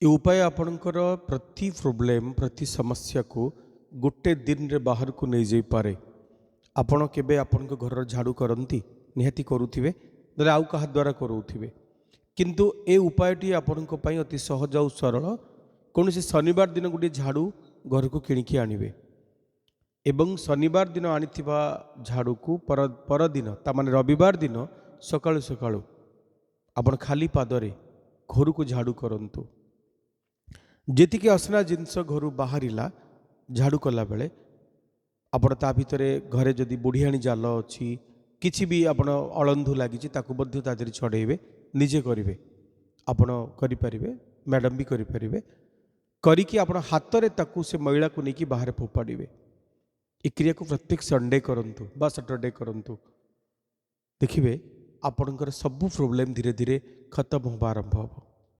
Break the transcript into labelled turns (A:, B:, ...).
A: ये उपाय आपणकर प्रति प्रोब्लेम प्रति समस्या को गोटे दिन रे बाहर को नहीं जाई पारे। आपण केबे आपण घर झाड़ू करती निहाती करुथिबे नले आउ कहा द्वारा करुथिबे, किंतु ए उपायटी आपणक पई अति सहज और सरल। कौन से शनिवार दिन गोटे झाड़ू घर को किणिकी आनिबे एवं शनिवार दिन आनिथिबा झाड़ू को परदिन तामाने रविवार दिन सकाळु सकाळु आपण खाली पादरे घर को झाड़ू करंतु। जेतिकी असना जिनस घर बाहरिला झाड़ू कला बेले आपण ता भितरे घरे जदि बुढ़ियाणी जाल अच्छी किछि भी आपण अळंधु लागिछि ताकू मध्य ता देहरे छड़ेइबे निजे करिवे। आपण करि परिबे, मैडम भी करि परिबे, करिकी आपण हातरे ताकू से मैला को नेकी बाहर फोपाड़िबे। ए क्रिया को प्रत्येक संडे करंतु बा सैटरडे करंतु, देखिबे आपणकर सब प्रॉब्लम धीरे धीरे खत्म होबा आरंभ होबो।